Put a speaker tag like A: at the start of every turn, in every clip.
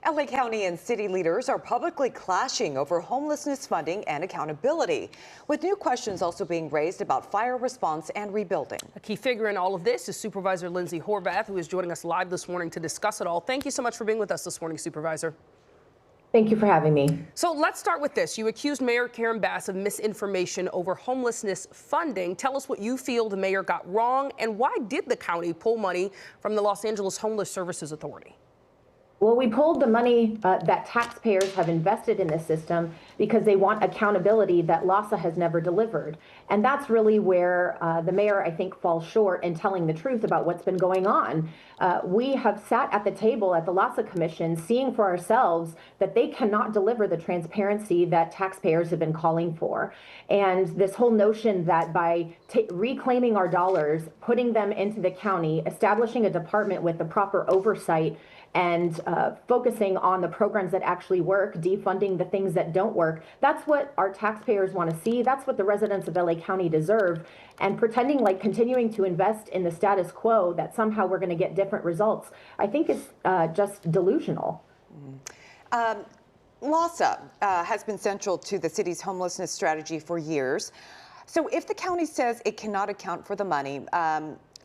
A: LA County and city leaders are publicly clashing over homelessness funding and accountability, with new questions also being raised about fire response and rebuilding.
B: A key figure in all of this is Supervisor Lindsey Horvath, who is joining us live this morning to discuss it all. Thank you so much for being with us this morning, Supervisor.
C: Thank you for having me.
B: So let's start with this. You accused Mayor Karen Bass of misinformation over homelessness funding. Tell us what you feel the mayor got wrong, and why did the county pull money from the Los Angeles Homeless Services Authority?
C: Well, we pulled the money that taxpayers have invested in this system because they want accountability that LAHSA has never delivered. And that's really where the mayor, I think, falls short in telling the truth about what's been going on. We have sat at the table at the LAHSA Commission seeing for ourselves that they cannot deliver the transparency that taxpayers have been calling for. And this whole notion that by reclaiming our dollars, putting them into the county, establishing a department with the proper oversight, and focusing on the programs that actually work, defunding the things that don't work. That's what our taxpayers want to see. That's what the residents of LA County deserve. And pretending like continuing to invest in the status quo, that somehow we're going to get different results, I think is just delusional.
A: LAHSA has been central to the city's homelessness strategy for years. So if the county says it cannot account for the money,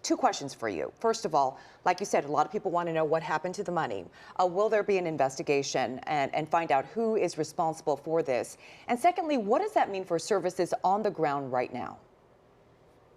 A: two questions for you. First of all, like you said, a lot of people want to know what happened to the money. Will there be an investigation and find out who is responsible for this? And secondly, what does that mean for services on the ground right now?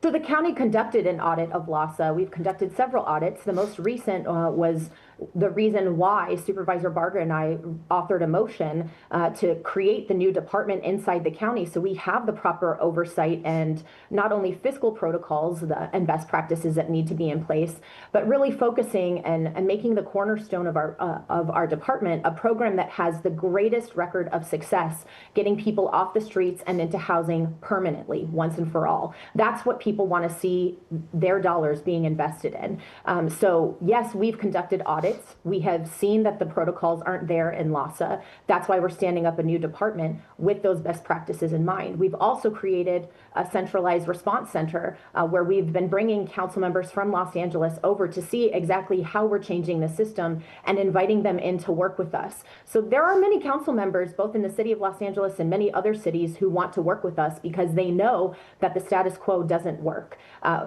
C: So the county conducted an audit of LAHSA. We've conducted several audits. The most recent was the reason why Supervisor Barger and I authored a motion to create the new department inside the county, so we have the proper oversight and not only fiscal protocols and best practices that need to be in place, but really focusing and making the cornerstone of our department a program that has the greatest record of success, getting people off the streets and into housing permanently, once and for all. That's what people want to see their dollars being invested in. So yes, we've conducted audits. We have seen that the protocols aren't there in LAHSA. That's why we're standing up a new department with those best practices in mind. We've also created a centralized response center where we've been bringing council members from Los Angeles over to see exactly how we're changing the system and inviting them in to work with us. So there are many council members, both in the city of Los Angeles and many other cities, who want to work with us because they know that the status quo doesn't work.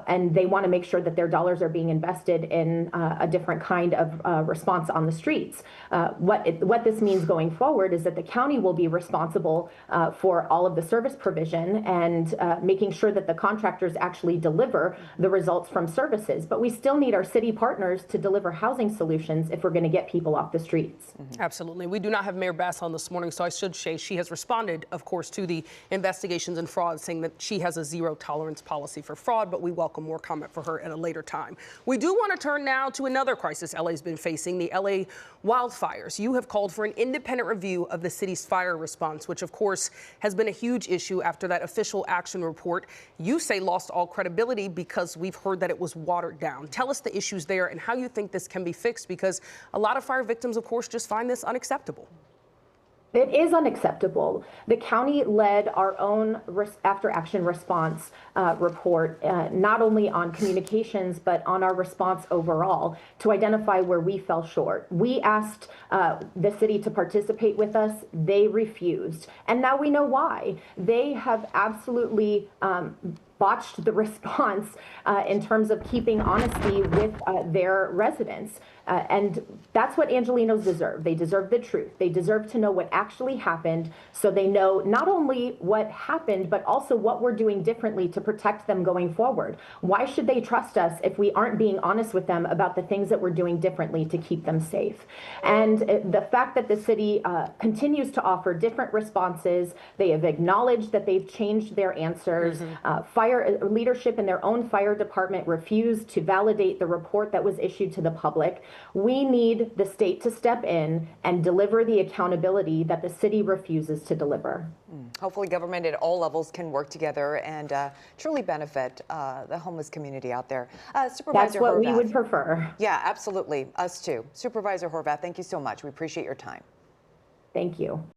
C: And they want to make sure that their dollars are being invested in a different kind of response on the streets. What this means going forward is that the county will be responsible for all of the service provision and making sure that the contractors actually deliver the results from services. But we still need our city partners to deliver housing solutions if we're going to get people off the streets.
B: Absolutely. We do not have Mayor Bass on this morning, so I should say she has responded, of course, to the investigations and fraud, saying that she has a zero tolerance policy for fraud, but we welcome more comment for her at a later time. We do want to turn now to another crisis LA's been facing, the LA wildfires. You have called for an independent review of the city's fire response, which of course has been a huge issue after that official action report, you say, lost all credibility because we've heard that it was watered down. Tell us the issues there and how you think this can be fixed, because a lot of fire victims, of course, just find this unacceptable.
C: It is unacceptable. The county led our own after-action response report, not only on communications, but on our response overall, to identify where we fell short. We asked the city to participate with us. They refused. And now we know why. They have absolutely botched the response in terms of keeping honesty with their residents. And that's what Angelenos deserve. They deserve the truth. They deserve to know what actually happened, so they know not only what happened, but also what we're doing differently to protect them going forward. Why should they trust us if we aren't being honest with them about the things that we're doing differently to keep them safe? And the fact that the city continues to offer different responses, they have acknowledged that they've changed their answers. Fire leadership in their own fire department refused to validate the report that was issued to the public. We need the state to step in and deliver the accountability that the city refuses to deliver.
A: Hopefully government at all levels can work together and truly benefit the homeless community out there. Supervisor
C: That's what
A: Horvath.
C: we would prefer.
A: Yeah, absolutely. Us too. Supervisor Horvath, thank you so much. We appreciate your time.
C: Thank you.